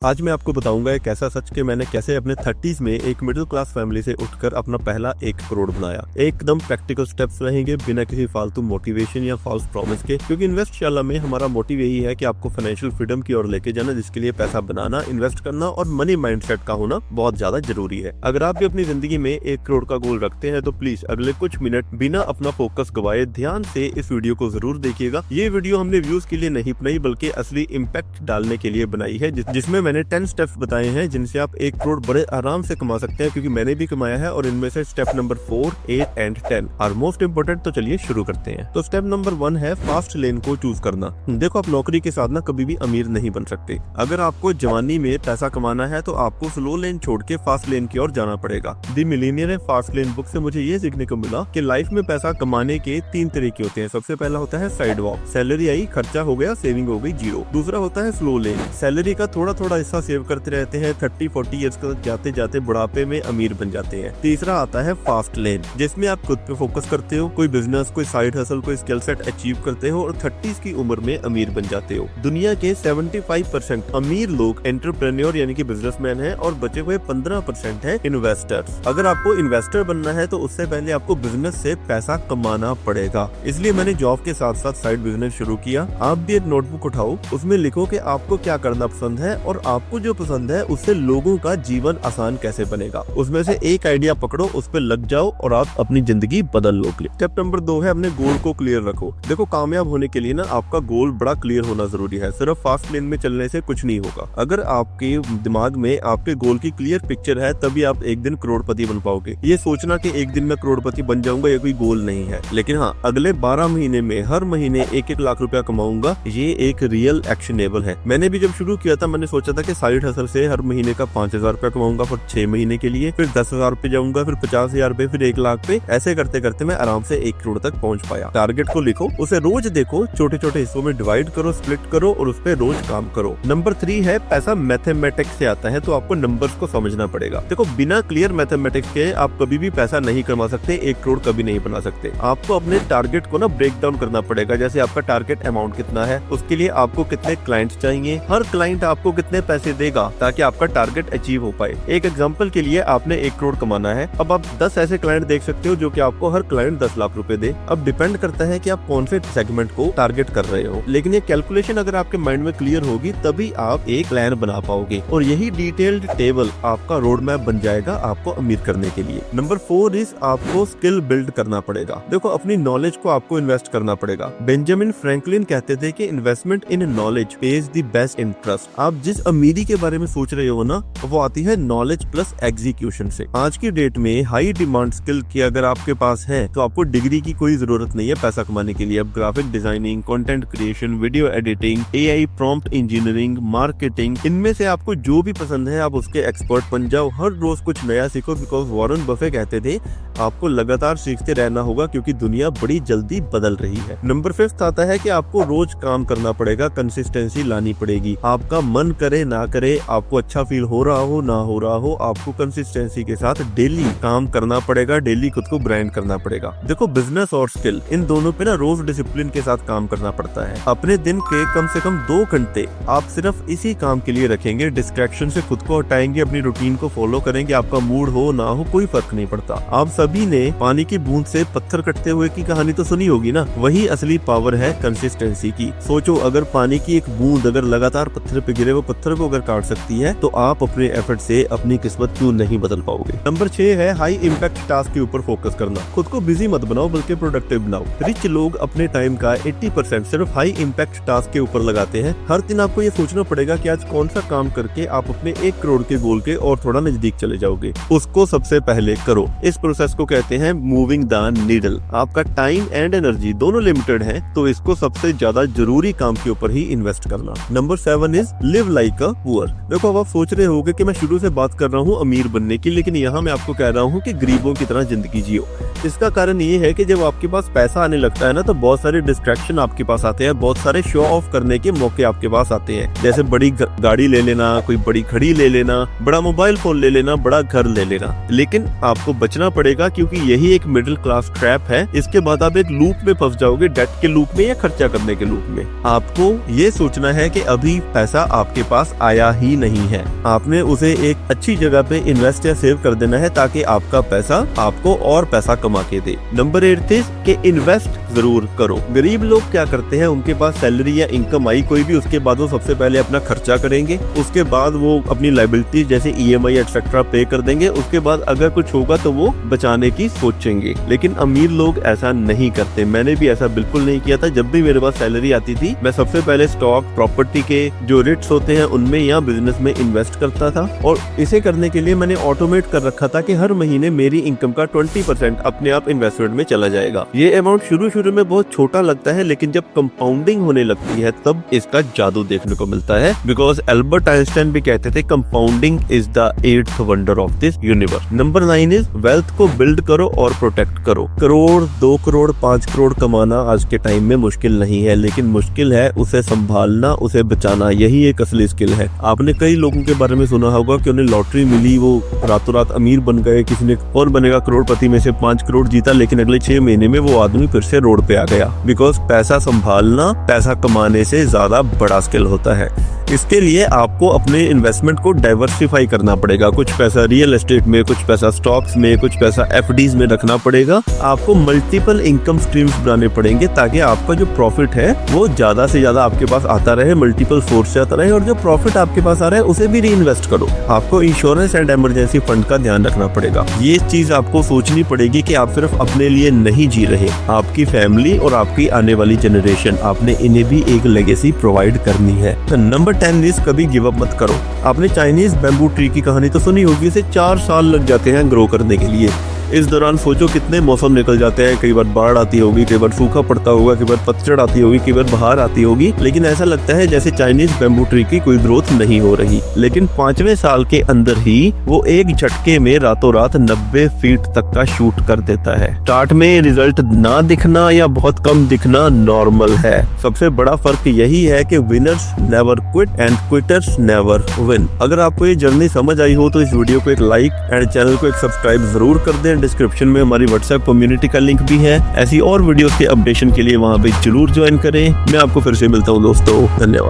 आज मैं आपको बताऊंगा एक ऐसा सच कि मैंने कैसे अपने 30s में एक मिडिल क्लास फैमिली से उठकर अपना पहला 1 करोड़ बनाया। एकदम प्रैक्टिकल स्टेप्स रहेंगे बिना किसी फालतू मोटिवेशन या फॉल्स प्रॉमिस के, क्योंकि इन्वेस्टशाला में हमारा मोटिव यही है कि आपको फाइनेंशियल फ्रीडम की ओर लेके जाना, जिसके लिए पैसा बनाना, इन्वेस्ट करना और मनी माइंडसेट का होना बहुत ज्यादा जरूरी है। अगर आप भी अपनी जिंदगी में 1 करोड़ का गोल रखते हैं तो प्लीज अगले कुछ मिनट बिना अपना फोकस गवाए ध्यान से इस वीडियो को जरूर देखिएगा। ये वीडियो हमने व्यूज के लिए नहीं बनाई बल्कि असली इम्पैक्ट डालने के लिए बनाई है, जिसमें मैंने 10 स्टेप्स बताए हैं जिनसे आप 1 करोड़ बड़े आराम से कमा सकते हैं, क्योंकि मैंने भी कमाया है। और इनमें से step number 4, 8 and 10 are most important. तो चलिए शुरू करते हैं। तो स्टेप नंबर 1 है फास्ट लेन को चूज करना। देखो, आप नौकरी के साथ ना कभी भी अमीर नहीं बन सकते। अगर आपको जवानी में पैसा कमाना है तो आपको स्लो लेन छोड़ के फास्ट लेन की ओर जाना पड़ेगा। The millionaire and fast lane book से मुझे ये सीखने को मिला कि लाइफ में पैसा कमाने के 3 तरीके होते हैं। सबसे पहला होता है साइड वॉक, सैलरी आई, खर्चा हो गया, सेविंग हो गई 0। दूसरा होता है स्लो लेन, सैलरी का थोड़ा थोड़ा हिस्सा सेव करते रहते हैं, 30-40 ईयर्स तक जाते जाते बुढ़ापे में अमीर बन जाते हैं। तीसरा आता है फास्ट लेन, जिसमें आप खुद पे फोकस करते हो, कोई बिजनेस, कोई साइड हसल, कोई स्किल सेट अचीव करते हो और 30s की उम्र में अमीर बन जाते हो। दुनिया के 75% अमीर लोग एंटरप्रेन्योर यानी कि बिजनेसमैन हैं और बचे हुए 15% है इन्वेस्टर्स। अगर आपको इन्वेस्टर बनना है तो उससे पहले आपको बिजनेस से पैसा कमाना पड़ेगा। इसलिए मैंने जॉब के साथ साथ साइड बिजनेस शुरू किया। आप भी एक नोटबुक उठाओ, उसमें लिखो कि आपको क्या करना पसंद है और आपको जो पसंद है उससे लोगों का जीवन आसान कैसे बनेगा। उसमें से एक आइडिया पकड़ो, उस पर लग जाओ और आप अपनी जिंदगी बदल लो। स्टेप नंबर 2 है अपने गोल को क्लियर रखो। देखो, कामयाब होने के लिए ना आपका गोल बड़ा क्लियर होना जरूरी है। सिर्फ फास्ट लेन में चलने से कुछ नहीं होगा। अगर आपके दिमाग में आपके गोल की क्लियर पिक्चर है तभी आप एक दिन करोड़पति बन पाओगे। ये सोचना कि एक दिन में करोड़पति बन जाऊंगा ये कोई गोल नहीं है, लेकिन हाँ, अगले 12 महीने में हर महीने 1-1 लाख रुपया कमाऊंगा, ये एक रियल एक्शनेबल है। मैंने भी जब शुरू किया था मैंने सोचा था कि साइड हसल से हर महीने का 5,000 रुपया कमाऊंगा, फिर 6 महीने के लिए, फिर 10,000 पे जाऊंगा, फिर 50,000 पे, फिर 1 लाख पे। ऐसे करते करते मैं आराम से 1 करोड़ तक पहुंच पाया। टारगेट को लिखो, उसे रोज देखो, छोटे छोटे हिस्सों में डिवाइड करो, स्प्लिट करो और उस पर रोज काम करो। नंबर 3 है पैसा मैथमेटिक्स से आता है, तो आपको नंबर्स को समझना पड़ेगा। देखो, बिना क्लियर मैथमेटिक्स के आप कभी भी पैसा नहीं कमा सकते, 1 करोड़ कभी नहीं बना सकते। आपको अपने टारगेट को ना ब्रेक डाउन करना पड़ेगा। जैसे आपका टारगेट अमाउंट कितना है, उसके लिए आपको कितने क्लाइंट्स चाहिए, हर क्लाइंट आपको कितने पैसे देगा ताकि आपका टारगेट अचीव हो पाए। एक एग्जांपल के लिए आपने 1 करोड़ कमाना है, अब आप 10 ऐसे क्लाइंट देख सकते हो जो कि आपको हर क्लाइंट 10 लाख रुपए दे। अब डिपेंड करता है कि आप कौन से सेगमेंट को टारगेट कर रहे हो, लेकिन ये कैलकुलेशन अगर आपके माइंड में क्लियर होगी तभी आप एक प्लान बना पाओगे और यही डिटेल्ड टेबल आपका रोड मैप बन जाएगा आपको अमीर करने के लिए। नंबर 4 इज आपको स्किल बिल्ड करना पड़ेगा। देखो, अपनी नॉलेज को आपको इन्वेस्ट करना पड़ेगा। बेंजामिन फ्रैंकलिन कहते थे कि investment in knowledge page the best interest. आप जिस अमीरी के बारे में सोच रहे हो ना, वो आती है नॉलेज प्लस एग्जीक्यूशन से। आज की डेट में हाई डिमांड स्किल की अगर आपके पास है तो आपको डिग्री की कोई जरूरत नहीं है पैसा कमाने के लिए। अब graphic designing, content creation, video editing, AI, prompt engineering, marketing, इनमें से आपको जो भी पसंद है आप उसके एक्सपर्ट बन जाओ। हर रोज कुछ नया सीखो, बिकॉज वॉरेन बफे कहते थे आपको लगातार सीखते रहना होगा क्योंकि दुनिया बड़ी जल्दी बदल रही है। नंबर 5 आता है कि आपको रोज काम करना पड़ेगा, कंसिस्टेंसी लानी पड़ेगी। आपका मन करे ना करे, आपको अच्छा फील हो रहा हो ना हो रहा हो, आपको कंसिस्टेंसी के साथ डेली काम करना पड़ेगा, डेली खुद को ब्रांड करना पड़ेगा। देखो, बिजनेस और स्किल इन दोनों पे ना रोज डिसिप्लिन के साथ काम करना पड़ता है। अपने दिन के कम से कम 2 घंटे आप सिर्फ इसी काम के लिए रखेंगे, डिस्ट्रैक्शन से खुद को हटाएंगे, अपनी रूटीन को फॉलो करेंगे। आपका मूड हो ना हो कोई फर्क नहीं पड़ता। आप सभी ने पानी की बूंद से पत्थर कटते हुए की कहानी तो सुनी होगी ना, वही असली पावर है कंसिस्टेंसी की। सोचो, अगर पानी की एक बूंद अगर लगातार पत्थर पे गिरे, वो पत्थर को अगर काट सकती है तो आप अपने एफर्ट से अपनी किस्मत क्यों नहीं बदल पाओगे। नंबर 6 है हाई इम्पैक्ट टास्क के ऊपर फोकस करना। खुद को बिजी मत बनाओ बल्कि प्रोडक्टिव बनाओ। रिच लोग अपने टाइम का 80% सिर्फ हाई इम्पैक्ट टास्क के ऊपर लगाते हैं। हर दिन आपको ये सोचना पड़ेगा कि आज कौन सा काम करके आप अपने 1 करोड़ के गोल के और थोड़ा नजदीक चले जाओगे, उसको सबसे पहले करो। इस प्रोसेस को कहते हैं मूविंग द नीडल। आपका टाइम एंड एनर्जी दोनों लिमिटेड है, तो इसको सबसे ज्यादा जरूरी काम के ऊपर ही इन्वेस्ट करना। Number 7 is live like a poor. देखो, अब आप सोच रहे होगे कि मैं शुरू से बात कर रहा हूँ अमीर बनने की, लेकिन यहाँ मैं आपको कह रहा हूँ कि गरीबों की तरह जिंदगी जियो। इसका कारण ये है कि जब आपके पास पैसा आने लगता है ना, तो बहुत सारे डिस्ट्रैक्शन आपके पास आते हैं, बहुत सारे शो ऑफ करने के मौके आपके पास आते हैं। जैसे बड़ी गाड़ी ले लेना, कोई बड़ी घड़ी ले लेना, बड़ा मोबाइल फोन ले लेना, बड़ा घर ले लेना। लेकिन आपको बचना पड़ेगा करिएगा, क्योंकि यही एक मिडिल क्लास ट्रैप है। इसके बाद आप एक लूप में फंस जाओगे, डेट के लूप में या खर्चा करने के लूप में। आपको ये सोचना है कि अभी पैसा आपके पास आया ही नहीं है, आपने उसे एक अच्छी जगह पे इन्वेस्ट या सेव कर देना है ताकि आपका पैसा आपको और पैसा कमा के दे। नंबर 8 इज कि इन्वेस्ट जरूर करो। गरीब लोग क्या करते हैं, उनके पास सैलरी या इनकम आई कोई भी, उसके बाद वो सबसे पहले अपना खर्चा करेंगे, उसके बाद वो अपनी लायबिलिटी जैसे EMI एक्सेट्रा पे कर देंगे, उसके बाद अगर कुछ होगा तो वो बचाने की सोचेंगे। लेकिन अमीर लोग ऐसा नहीं करते, मैंने भी ऐसा बिल्कुल नहीं किया था। जब भी मेरे पास सैलरी आती थी मैं सबसे पहले स्टॉक, प्रॉपर्टी के जो रेट्स होते हैं उनमें या बिजनेस में इन्वेस्ट करता था, और इसे करने के लिए मैंने ऑटोमेट कर रखा था कि हर महीने मेरी इनकम का 20% अपने आप इन्वेस्टमेंट में चला जाएगा। ये अमाउंट शुरू में बहुत छोटा लगता है, लेकिन जब कंपाउंडिंग होने लगती है तब इसका जादू देखने को मिलता है। बिकॉज एल्बर्ट आइंस्टाइन भी कहते थे compounding is the 8th wonder of this universe. Number 9 is wealth को बिल्ड करो और प्रोटेक्ट करो। करोड़, 2 करोड़, 5 करोड़ कमाना आज के टाइम में मुश्किल नहीं है, लेकिन मुश्किल है उसे संभालना, उसे बचाना। यही एक असली स्किल है। आपने कई लोगों के बारे में सुना होगा कि उन्हें लॉटरी मिली, वो रातों रात अमीर बन गए। किसी ने कौन बनेगा करोड़पति में से 5 करोड़ जीता, लेकिन अगले 6 महीने में वो आदमी फिर से रोड पे आ गया। बिकॉज पैसा संभालना पैसा कमाने से ज्यादा बड़ा स्किल होता है। इसके लिए आपको अपने इन्वेस्टमेंट को डाइवर्सिफाई करना पड़ेगा। कुछ पैसा रियल एस्टेट में, कुछ पैसा स्टॉक्स में, कुछ पैसा FDs में रखना पड़ेगा। आपको मल्टीपल इनकम स्ट्रीम्स बनाने पड़ेंगे ताकि आपका जो प्रॉफिट है वो ज्यादा से ज्यादा आपके पास आता रहे, मल्टीपल सोर्स से आता रहे, और जो प्रॉफिट आपके पास आ रहा है उसे भी री इन्वेस्ट करो। आपको इंश्योरेंस एंड इमरजेंसी फंड का ध्यान रखना पड़ेगा। ये चीज आपको सोचनी पड़ेगी कि आप सिर्फ अपने लिए नहीं जी रहे, आपकी फैमिली और आपकी आने वाली जनरेशन, आपने इन्हें भी एक लेगेसी प्रोवाइड करनी है। नंबर 10 इज कभी गिव अप मत करो। आपने चाइनीज बैम्बू ट्री की कहानी तो सुनी होगी, इसे 4 साल लग जाते हैं ग्रो करने के लिए। इस दौरान सोचो कितने मौसम निकल जाते हैं, कई बार बाढ़ आती होगी, कई बार सूखा पड़ता होगा, कई बार पतझड़ आती होगी, कई बार बहार आती होगी, लेकिन ऐसा लगता है जैसे चाइनीज बैम्बू ट्री की कोई ग्रोथ नहीं हो रही। लेकिन 5वें साल के अंदर ही वो एक झटके में रातों रात 90 फीट तक का शूट कर देता है। स्टार्ट में रिजल्ट ना दिखना या बहुत कम दिखना नॉर्मल है। सबसे बड़ा फर्क यही है कि winners never quit and quitters never win. अगर आपको ये जर्नी समझ आई हो तो इस वीडियो को एक लाइक एंड चैनल को एक सब्सक्राइब जरूर कर दें। डिस्क्रिप्शन में हमारी व्हाट्सएप कम्युनिटी का लिंक भी है। ऐसी और वीडियोस के अपडेशन के लिए वहां पे जरूर ज्वाइन करें। मैं आपको फिर से मिलता हूं दोस्तों, धन्यवाद।